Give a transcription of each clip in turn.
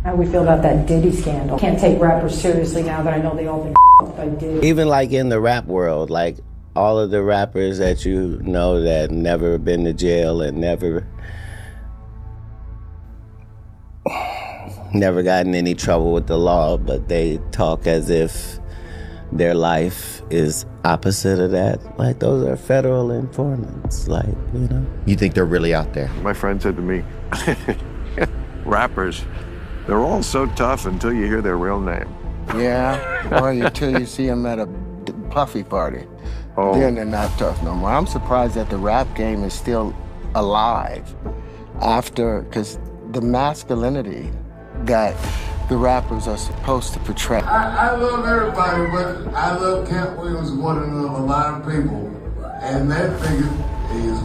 How we feel about that Diddy scandal. Can't take rappers seriously now that I know they all been by Diddy. Even like in the rap world, like all of the rappers that you know that never been to jail and never got in any trouble with the law, but they talk as if their life is opposite of that. Like, those are federal informants, like, you know. You think they're really out there? My friend said to me, rappers, they're all so tough until you hear their real name. Yeah, or until you see them at a Puffy party. Oh. Then they're not tough no more. I'm surprised that the rap game is still alive after, because the masculinity that the rappers are supposed to portray. I love everybody, but I love Katt Williams more than a lot of people. And that figure is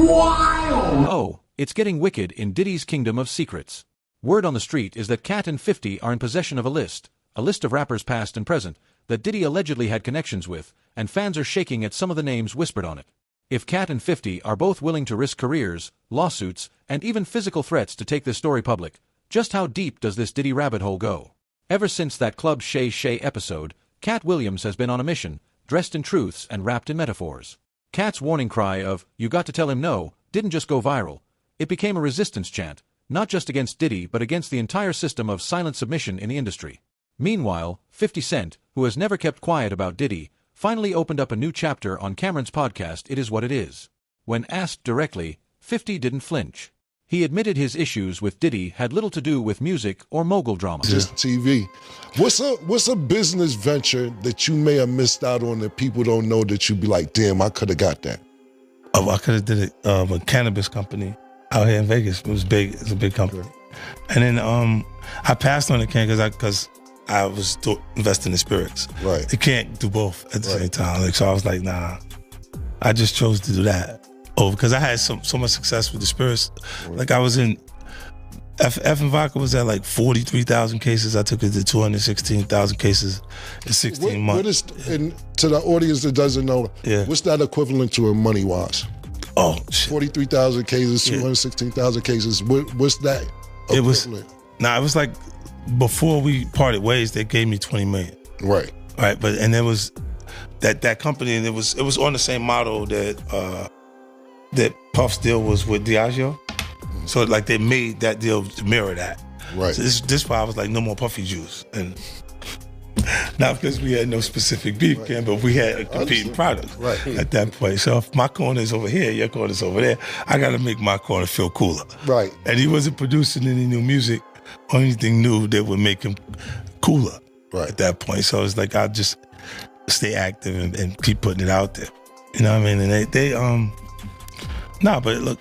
wild. Oh, it's getting wicked in Diddy's kingdom of secrets. Word on the street is that Katt and 50 are in possession of a list of rappers past and present, that Diddy allegedly had connections with, and fans are shaking at some of the names whispered on it. If Katt and 50 are both willing to risk careers, lawsuits, and even physical threats to take this story public, just how deep does this Diddy rabbit hole go? Ever since that Club Shay Shay episode, Katt Williams has been on a mission, dressed in truths and wrapped in metaphors. Katt's warning cry of, "You got to tell him no," didn't just go viral. It became a resistance chant, not just against Diddy but against the entire system of silent submission in the industry. Meanwhile, 50 Cent, who has never kept quiet about Diddy, finally opened up a new chapter on Cameron's podcast It Is What It Is. When asked directly, 50 didn't flinch. He admitted his issues with Diddy had little to do with music or mogul drama. Just TV. What's a business venture that you may have missed out on that people don't know that you'd be like, damn, I could have got that? Oh, I could have did it. A cannabis company out here in Vegas. It was big. It's a big company. And then I passed on the can because I was investing in spirits. Right. You can't do both at the same time. Like, so I was like, nah. I just chose to do that. Oh, because I had so much success with the spirits. Right. Like, I was in F and Vodka was at like 43,000 cases. I took it to 216,000 cases in 16 months. And to the audience that doesn't know, what's that equivalent to in money wise? Oh, shit. 43,000 cases, 216,000 cases. What's that equivalent? It was like, before we parted ways, they gave me 20 million. Right. Right, but and there was that company, and it was on the same model that Puff's deal was with Diageo. So like they made that deal to mirror that. Right. So this why I was like, no more Puffy juice. And not because we had no specific beef, but we had a competing product at that point. So if my corner is over here, your corner is over there, I got to make my corner feel cooler. Right. And he wasn't producing any new music or anything new that would make him cooler at that point. So it's like, I'll just stay active and keep putting it out there. You know what I mean? And they but look,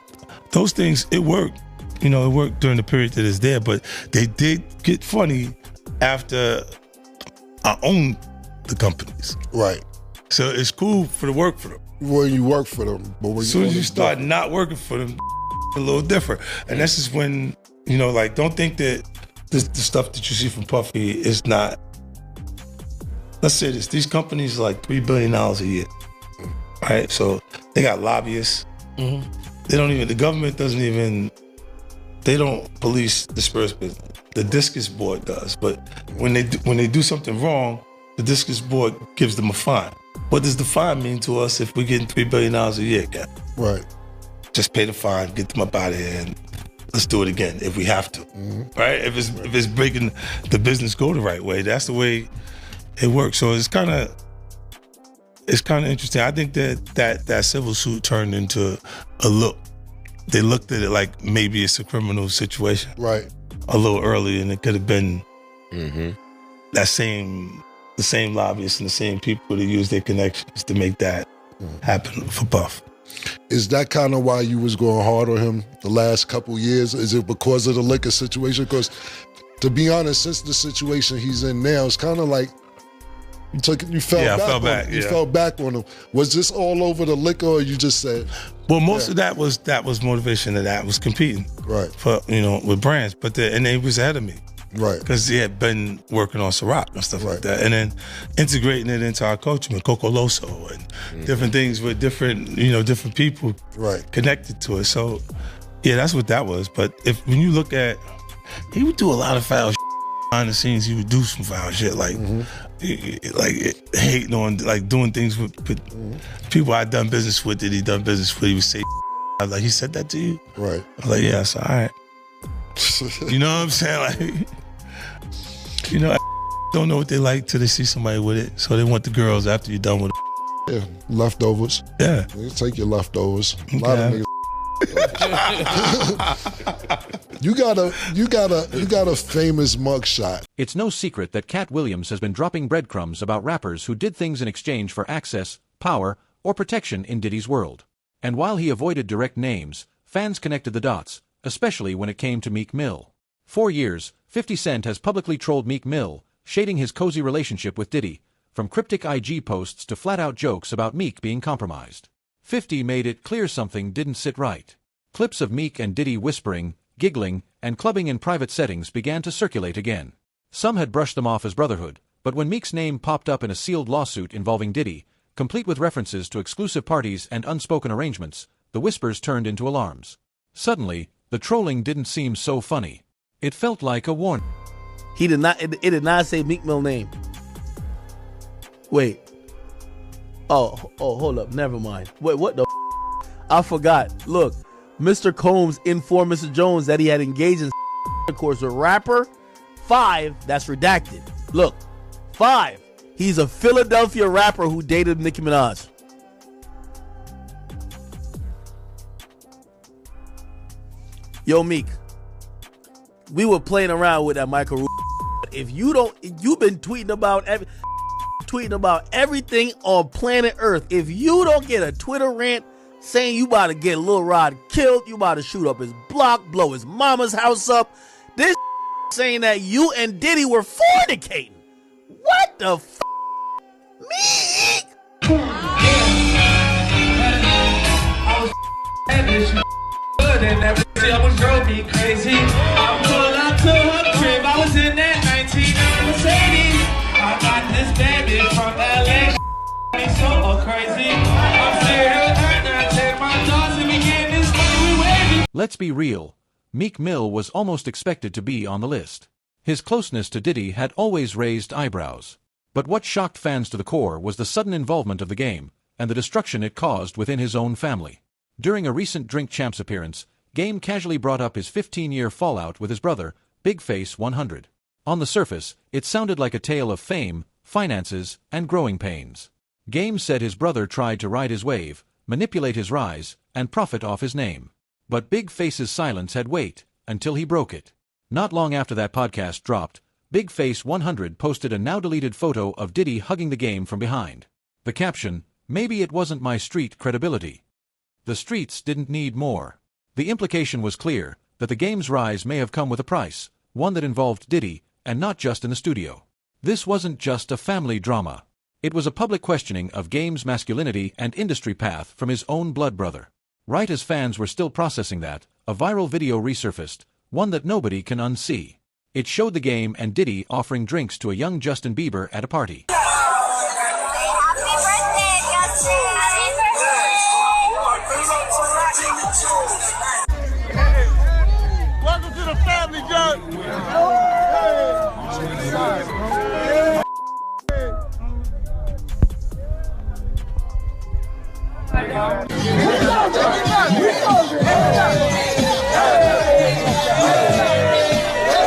those things, it worked. You know, it worked during the period that it's there, but they did get funny after I owned the companies. Right. So it's cool to work for them. When you work for them. But when as soon as you start not working for them, a little different. And that's just when, you know, like, don't think that the stuff that you see from Puffy is not. Let's say this, these companies are like $3 billion a year, right? So they got lobbyists. They don't even, the government doesn't even, they don't police the spirits business. The discus board does, but when they do something wrong, the discus board gives them a fine. What does the fine mean to us if we're getting $3 billion a year, Katt? Right. Just pay the fine, get them up out of here, and let's do it again if we have to, right? If it's breaking the business go the right way, that's the way it works. So it's kind of interesting. I think that civil suit turned into a look. They looked at it like maybe it's a criminal situation, right? A little early, and it could have been the same lobbyists and the same people that use their connections to make that happen for Puff. Is that kind of why you was going hard on him the last couple years? Is it because of the liquor situation? Because, to be honest, since the situation he's in now, it's kind of like you fell back on him. Was this all over the liquor, or you just said? Well, most of that was motivation, and that was competing, right? For with brands, and he was ahead of me, right? Because he had been working on Ciroc and stuff like that, and then integrating it into our culture with Coco Loso and different things with different people connected to it. So, yeah, that's what that was. But when you look at he would do a lot of foul shit. Behind the scenes, he would do some foul shit, like hating on, like doing things with people I'd done business with that he done business with. He would say, I was like, he said that to you? Right. I was like, yeah, so all right. You know what I'm saying? Like, you know, don't know what they like till they see somebody with it. So they want the girls after you're done with it. Yeah, leftovers. Yeah. You take your leftovers. A lot of niggas. You got a famous mugshot. It's no secret that Katt Williams has been dropping breadcrumbs about rappers who did things in exchange for access, power, or protection in Diddy's world. And while he avoided direct names, fans connected the dots, especially when it came to Meek Mill. For years, 50 Cent has publicly trolled Meek Mill, shading his cozy relationship with Diddy, from cryptic IG posts to flat-out jokes about Meek being compromised. 50 made it clear something didn't sit right. Clips of Meek and Diddy whispering, giggling, and clubbing in private settings began to circulate again. Some had brushed them off as brotherhood, but when Meek's name popped up in a sealed lawsuit involving Diddy, complete with references to exclusive parties and unspoken arrangements, the whispers turned into alarms. Suddenly, the trolling didn't seem so funny. It felt like a warning. He did not. It did not say Meek Mill name. Wait. Oh, hold up. Never mind. Wait, what the? I forgot. Look, Mr. Combs informed Mr. Jones that he had engaged in intercourse with rapper 5. That's redacted. Look, 5. He's a Philadelphia rapper who dated Nicki Minaj. Yo, Meek, we were playing around with that Michael. If you don't, you've been tweeting about everything on planet Earth. If you don't get a Twitter rant saying you about to get Lil Rod killed, you about to shoot up his block, blow his mama's house up, this saying that you and Diddy were fornicating. What the f***? Meek? I was good and that shit almost drove me crazy. I pulled up to her crib, I was in that 19 Mercedes. I got this bad bitch from LA. Me so crazy. I'm sitting here and I take my dogs and we getting this money we waving. Let's be real. Meek Mill was almost expected to be on the list. His closeness to Diddy had always raised eyebrows. But what shocked fans to the core was the sudden involvement of the game and the destruction it caused within his own family. During a recent Drink Champs appearance, Game casually brought up his 15-year fallout with his brother, Big Face 100. On the surface, it sounded like a tale of fame, finances, and growing pains. Game said his brother tried to ride his wave, manipulate his rise, and profit off his name. But Big Face's silence had weight until he broke it. Not long after that podcast dropped, Big Face 100 posted a now-deleted photo of Diddy hugging the Game from behind. The caption, "Maybe it wasn't my street credibility. The streets didn't need more." The implication was clear, that the Game's rise may have come with a price, one that involved Diddy, and not just in the studio. This wasn't just a family drama. It was a public questioning of Game's masculinity and industry path from his own blood brother. Right as fans were still processing that, a viral video resurfaced, one that nobody can unsee. It showed the Game and Diddy offering drinks to a young Justin Bieber at a party. Welcome to the family, John.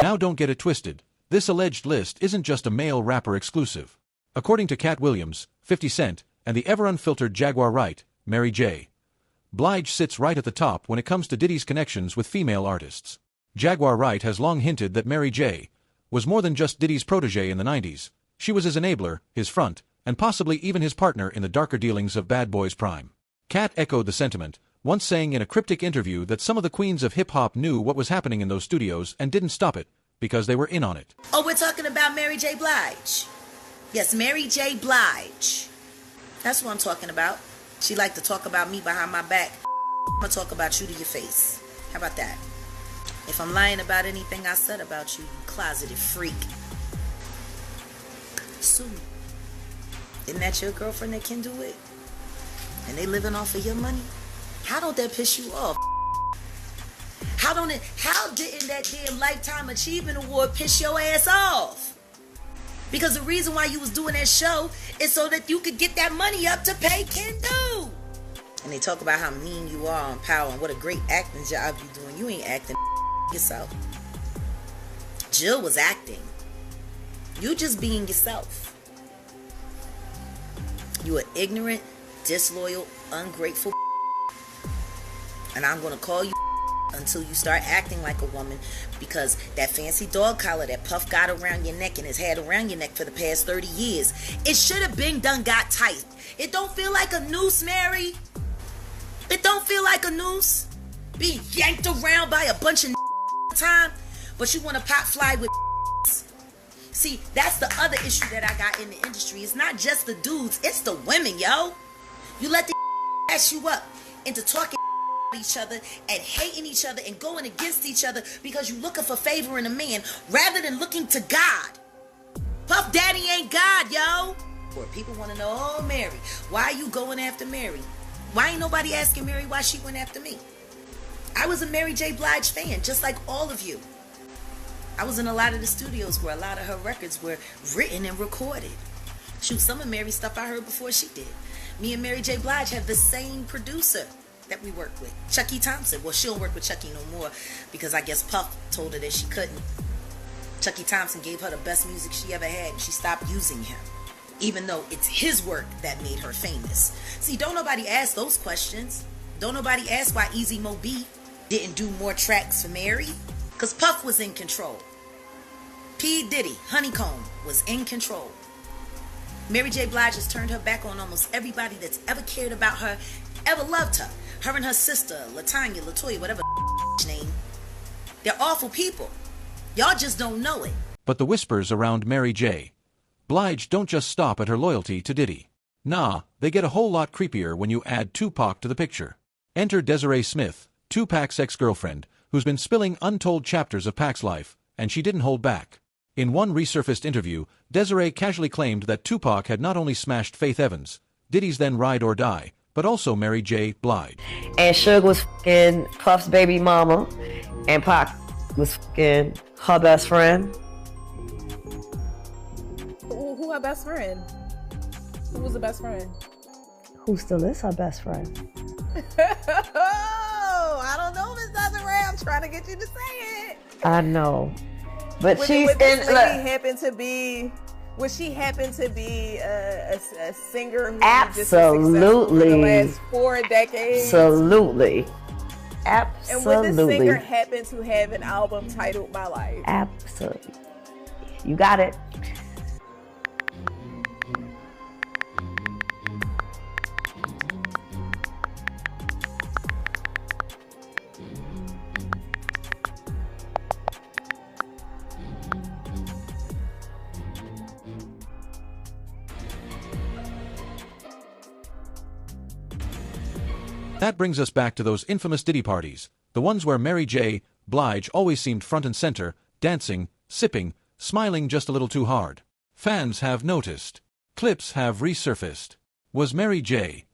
Now don't get it twisted. This alleged list isn't just a male rapper exclusive. According to Katt Williams, 50 Cent, and the ever-unfiltered Jaguar Wright, Mary J. Blige sits right at the top when it comes to Diddy's connections with female artists. Jaguar Wright has long hinted that Mary J. was more than just Diddy's protege in the 90s. She was his enabler, his front, and possibly even his partner in the darker dealings of Bad Boy's prime. Katt echoed the sentiment, once saying in a cryptic interview that some of the queens of hip-hop knew what was happening in those studios and didn't stop it, because they were in on it. Oh, we're talking about Mary J. Blige. Yes, Mary J. Blige. That's what I'm talking about. She like to talk about me behind my back. I'm gonna talk about you to your face. How about that? If I'm lying about anything I said about you, you closeted freak, sue me. Isn't that your girlfriend that can do it? And they living off of your money? How don't that piss you off? How How didn't that damn Lifetime Achievement Award piss your ass off? Because the reason why you was doing that show is so that you could get that money up to pay Kendu. And they talk about how mean you are on Power and what a great acting job you doing. You ain't acting yourself. Jill was acting. You just being yourself. You are ignorant, disloyal, ungrateful. And I'm going to call you until you start acting like a woman, because that fancy dog collar that Puff got around your neck and has had around your neck for the past 30 years, it should have been done got tight. It don't feel like a noose, Mary. It don't feel like a noose. Being yanked around by a bunch of time, but you want to pop fly with. See, that's the other issue that I got in the industry. It's not just the dudes, it's the women, yo. You let the ass you up into talking each other and hating each other and going against each other because you looking for favor in a man rather than looking to God. Puff Daddy ain't God, yo. Or people want to know, oh, Mary, why are you going after Mary? Why ain't nobody asking Mary why she went after me? I was a Mary J. Blige fan, just like all of you. I was in a lot of the studios where a lot of her records were written and recorded. Shoot, some of Mary's stuff I heard before she did. Me and Mary J. Blige have the same producer that we work with, Chucky Thompson. Well, she don't work with Chucky no more because I guess Puff told her that she couldn't. Chucky Thompson gave her the best music she ever had and she stopped using him, even though it's his work that made her famous. See, don't nobody ask those questions. Don't nobody ask why Easy Mo B didn't do more tracks for Mary, because Puff was in control. P. Diddy, Honeycomb, was in control. Mary J. Blige has turned her back on almost everybody that's ever cared about her, ever loved her. Her and her sister, LaTanya, LaToya, whatever name. They're awful people. Y'all just don't know it. But the whispers around Mary J. Blige don't just stop at her loyalty to Diddy. Nah, they get a whole lot creepier when you add Tupac to the picture. Enter Desiree Smith, Tupac's ex-girlfriend, who's been spilling untold chapters of Pac's life, and she didn't hold back. In one resurfaced interview, Desiree casually claimed that Tupac had not only smashed Faith Evans, Diddy's then ride or die, but also Mary J. Blige. And Suge was f***ing Puff's baby mama, and Pac was f***ing her best friend. Who her best friend? Who was the best friend? Who still is her best friend? Oh, I don't know, Miss Desiree. I'm trying to get you to say it. I know, but Would she's this in. lady happen to be? Would she happen to be a singer who Absolutely. just been successful for the last 4 decades? Absolutely. And would this singer happen to have an album titled My Life? Absolutely. You got it. That brings us back to those infamous Diddy parties, the ones where Mary J. Blige always seemed front and center, dancing, sipping, smiling just a little too hard. Fans have noticed. Clips have resurfaced. Was Mary J.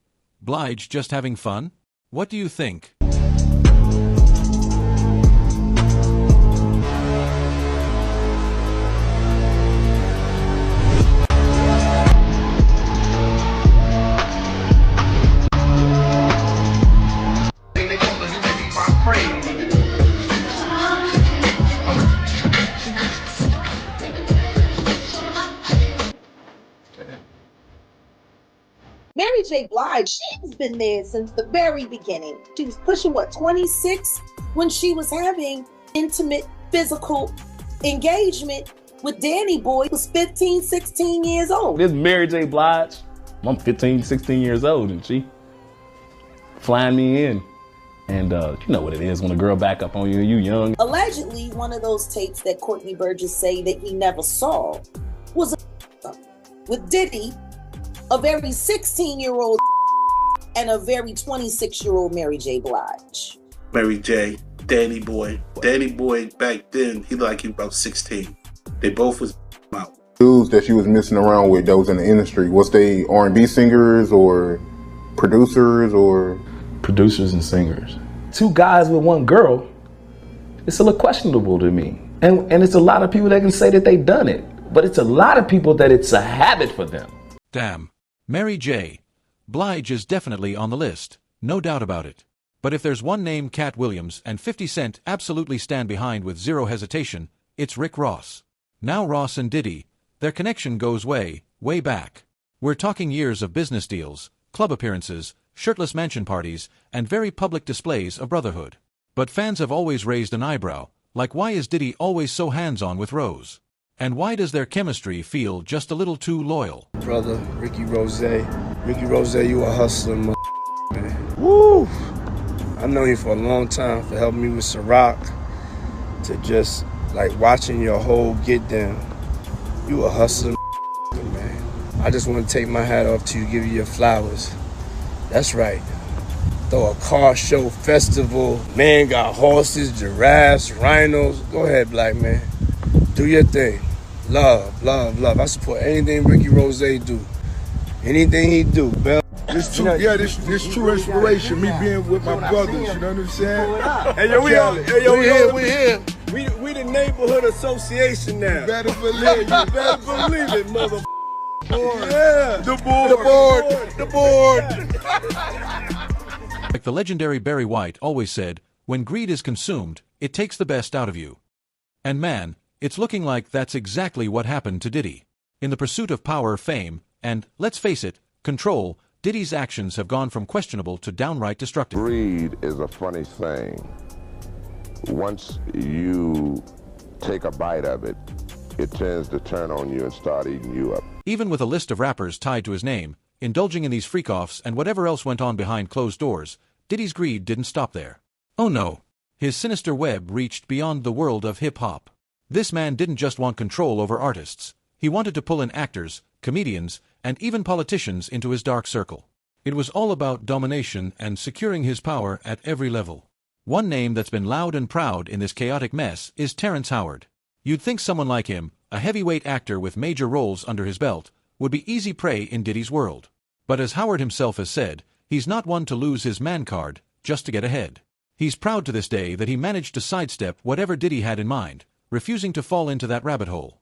Blige just having fun? What do you think? Mary J. Blige, she's been there since the very beginning. She was pushing, 26 when she was having intimate physical engagement with Danny Boy, who was 15, 16 years old. This Mary J. Blige, I'm 15, 16 years old, and she flying me in. And you know what it is when a girl back up on you, you young. Allegedly, one of those tapes that Courtney Burgess say that he never saw was with Diddy, a very 16-year-old and a very 26-year-old Mary J. Blige. Mary J, Danny Boy. Danny Boy back then, he like he about 16. They both was out. Dudes that she was messing around with that was in the industry, was they R&B singers or producers or? Producers and singers. 2 guys with 1 girl, it's a little questionable to me. And it's a lot of people that can say that they've done it, but it's a lot of people that it's a habit for them. Damn. Mary J. Blige is definitely on the list, no doubt about it. But if there's one name Katt Williams and 50 Cent absolutely stand behind with zero hesitation, it's Rick Ross. Now Ross and Diddy, their connection goes way, way back. We're talking years of business deals, club appearances, shirtless mansion parties, and very public displays of brotherhood. But fans have always raised an eyebrow, like why is Diddy always so hands-on with Rose? And why does their chemistry feel just a little too loyal? Brother, Ricky Rose. Ricky Rose, you a hustler, man. Woo! I've known you for a long time for helping me with Ciroc, to just like watching your whole get down. You a hustler, man. I just want to take my hat off to you, give you your flowers. That's right. Throw a car show festival. Man got horses, giraffes, rhinos. Go ahead, black man. Do your thing. Love, love, love. I support anything Ricky Rose do. Anything he do, Bell. This true, this true inspiration. Me being with my brothers, you know what I'm saying? Hey yo, we here. We the neighborhood association now. You better believe. You better believe it, mother. Yeah, the board. Like the legendary Barry White always said, when greed is consumed, it takes the best out of you. And man, it's looking like that's exactly what happened to Diddy. In the pursuit of power, fame, and, let's face it, control, Diddy's actions have gone from questionable to downright destructive. Greed is a funny thing. Once you take a bite of it, it tends to turn on you and start eating you up. Even with a list of rappers tied to his name, indulging in these freak-offs and whatever else went on behind closed doors, Diddy's greed didn't stop there. Oh no. His sinister web reached beyond the world of hip-hop. This man didn't just want control over artists. He wanted to pull in actors, comedians, and even politicians into his dark circle. It was all about domination and securing his power at every level. One name that's been loud and proud in this chaotic mess is Terrence Howard. You'd think someone like him, a heavyweight actor with major roles under his belt, would be easy prey in Diddy's world. But as Howard himself has said, he's not one to lose his man card just to get ahead. He's proud to this day that he managed to sidestep whatever Diddy had in mind, refusing to fall into that rabbit hole.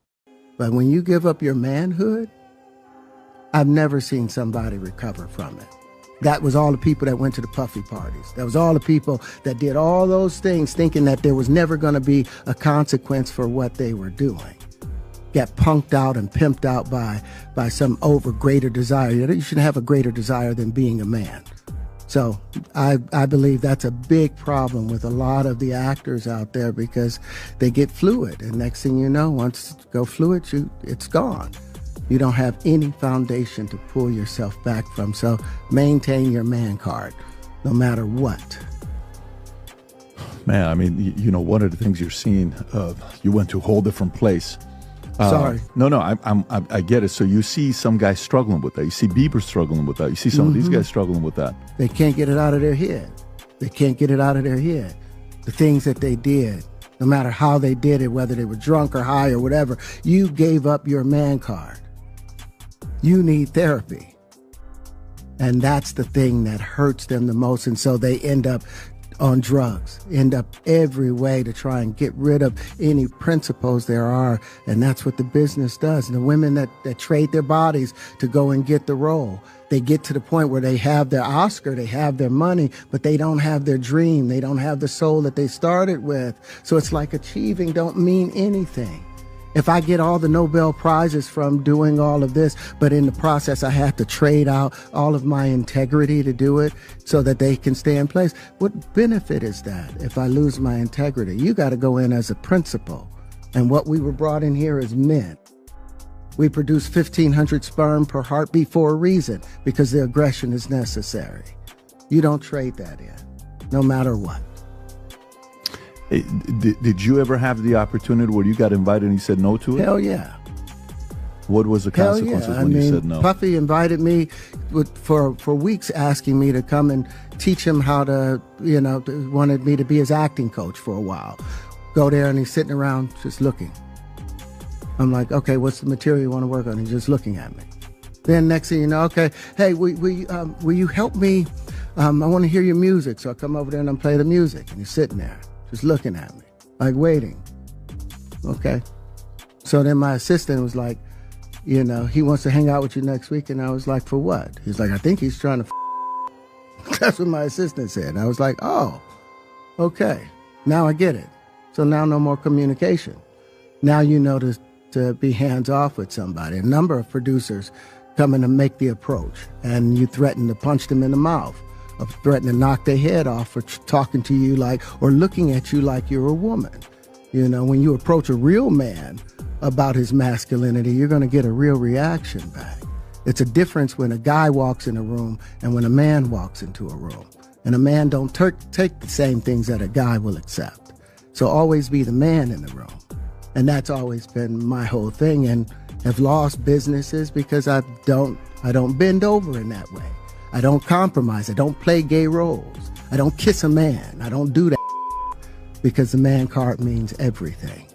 But when you give up your manhood, I've never seen somebody recover from it. That was all the people that went to the Puffy parties. That was all the people that did all those things thinking that there was never going to be a consequence for what they were doing. Got punked out and pimped out by some greater desire. You shouldn't have a greater desire than being a man. So I believe that's a big problem with a lot of the actors out there because they get fluid. And next thing you know, once you go fluid, it's gone. You don't have any foundation to pull yourself back from. So maintain your man card, no matter what. Man, I mean, you know, one of the things you're seeing, you went to a whole different place. Sorry. No, I get it. So you see some guys struggling with that. You see Bieber struggling with that. You see some of these guys struggling with that. They can't get it out of their head. They can't get it out of their head. The things that they did, no matter how they did it, whether they were drunk or high or whatever, you gave up your man card. You need therapy. And that's the thing that hurts them the most. And so they end up on drugs, end up every way to try and get rid of any principles there are. And that's what the business does. And the women that trade their bodies to go and get the role, they get to the point where they have their Oscar, they have their money, but they don't have their dream. They don't have the soul that they started with. So it's like achieving don't mean anything. If I get all the Nobel Prizes from doing all of this, but in the process I have to trade out all of my integrity to do it so that they can stay in place, what benefit is that if I lose my integrity? You got to go in as a principal. And what we were brought in here is men. We produce 1,500 sperm per heartbeat for a reason, because the aggression is necessary. You don't trade that in, no matter what. Hey, did you ever have the opportunity where you got invited and you said no to it? Hell yeah. What was the consequences when you said no? Puffy invited me for weeks, asking me to come and teach him how to, wanted me to be his acting coach for a while. Go there and he's sitting around just looking. I'm like, okay, what's the material you want to work on? He's just looking at me. Then next thing you know, okay, hey, will you help me? I want to hear your music. So I come over there and I play the music and he's sitting there just looking at me. like waiting. Okay. So then my assistant was like, you know, he wants to hang out with you next week. And I was like, for what? He's like, I think he's trying to That's what my assistant said. And I was like, oh, okay. Now I get it. So now no more communication. Now you know to be hands off with somebody. A number of producers come in to make the approach, and you threaten to punch them in the mouth, or threaten to knock their head off for talking to you like, or looking at you like you're a woman. You know, when you approach a real man about his masculinity, you're going to get a real reaction back. It's a difference when a guy walks in a room and when a man walks into a room. And a man don't take the same things that a guy will accept. So always be the man in the room. And that's always been my whole thing, and have lost businesses because I don't bend over in that way. I don't compromise. I don't play gay roles. I don't kiss a man. I don't do that because the man card means everything.